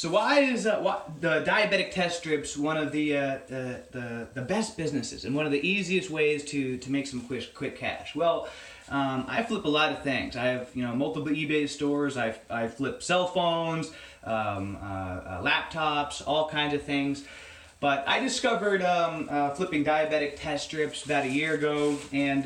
So why is the diabetic test strips one of the best businesses and one of the easiest ways to make some quick cash? Well, I flip a lot of things. I have multiple eBay stores. I flip cell phones, laptops, all kinds of things. But I discovered flipping diabetic test strips about a year ago, and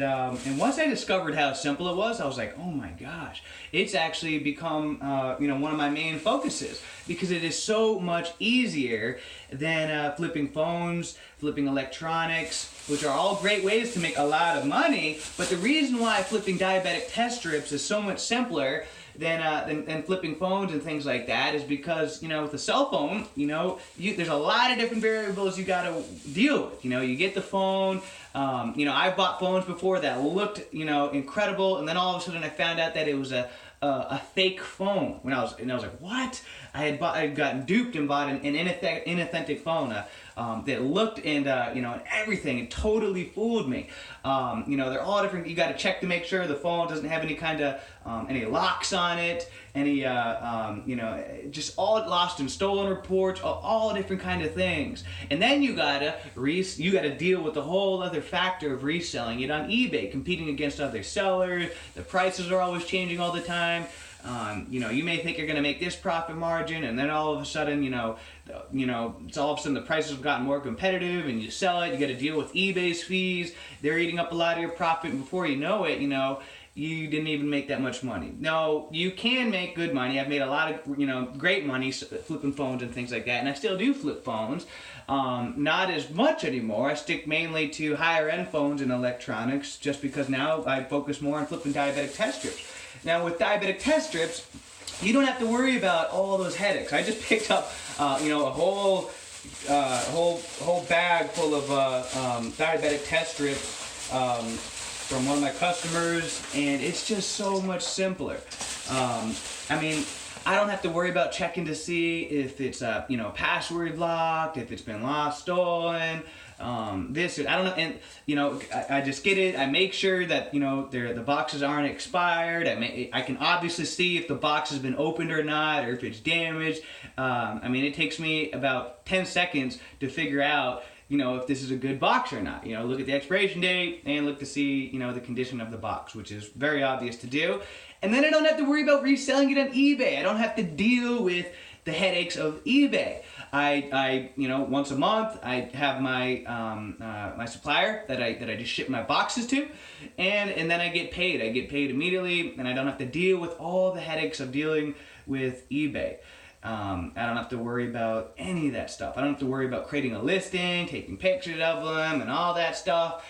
once I discovered how simple it was, I was like, oh my gosh, it's actually become one of my main focuses, because it is so much easier than flipping phones, flipping electronics, which are all great ways to make a lot of money. But the reason why flipping diabetic test strips is so much simpler than flipping phones and things like that is because, with a cell phone, there's a lot of different variables you got to deal with. You get the phone. I've bought phones before that looked, incredible, and then all of a sudden I found out that it was a fake phone. I was like, what? I had gotten duped and bought an inauthentic phone that looked and everything. It totally fooled me. They're all different. You got to check to make sure the phone doesn't have any kind of any locks on it, any just all lost and stolen reports, all different kind of things. And then you gotta deal with the whole other factor of reselling it on eBay, competing against other sellers. The prices are always changing all the time. You may think you're going to make this profit margin, and then all of a sudden, it's all of a sudden the prices have gotten more competitive, and you sell it. You got to deal with eBay's fees. They're eating up a lot of your profit, and before you know it, you didn't even make that much money. No, you can make good money. I've made a lot of great money flipping phones and things like that, and I still do flip phones. Not as much anymore. I stick mainly to higher end phones and electronics, just because now I focus more on flipping diabetic test strips. Now with diabetic test strips, you don't have to worry about all those headaches. I just picked up a whole bag full of diabetic test strips from one of my customers, and it's just so much simpler. I don't have to worry about checking to see if it's password locked, if it's been lost, stolen, I don't know, and I just get it. I make sure that the boxes aren't expired. I can obviously see if the box has been opened or not, or if it's damaged. It takes me about 10 seconds to figure out if this is a good box or not. Look at the expiration date and look to see the condition of the box, which is very obvious to do. And then I don't have to worry about reselling it on eBay. I don't have to deal with the headaches of eBay. I once a month I have my my supplier that I just ship my boxes to, and then I get paid. I get paid immediately, and I don't have to deal with all the headaches of dealing with eBay. I don't have to worry about any of that stuff. I don't have to worry about creating a listing, taking pictures of them, and all that stuff.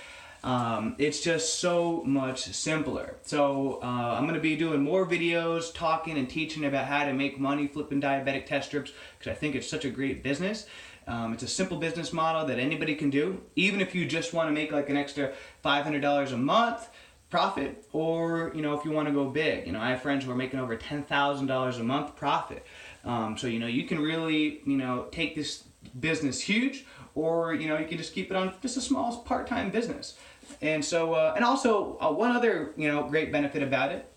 It's just so much simpler. So I'm going to be doing more videos talking and teaching about how to make money flipping diabetic test strips, because I think it's such a great business. It's a simple business model that anybody can do, even if you just want to make like an extra $500 a month profit, or if you want to go big. I have friends who are making over $10,000 a month profit. So you can really take this business huge, or you can just keep it on just a small part-time business. And so and also one other great benefit about it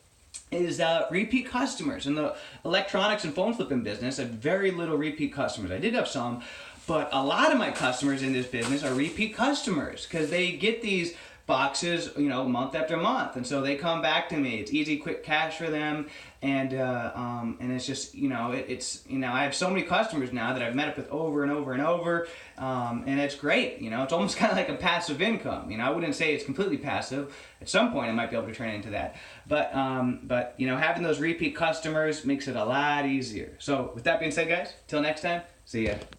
is repeat customers. In the electronics and phone flipping business, I have very little repeat customers. I did have some, but a lot of my customers in this business are repeat customers, because they get these boxes month after month, and so they come back to me. It's easy, quick cash for them, and it's just I have so many customers now that I've met up with over and over and over, and it's great. It's almost kind of like a passive income. I wouldn't say it's completely passive. At some point I might be able to turn it into that, but having those repeat customers makes it a lot easier. So with that being said, guys, till next time, see ya.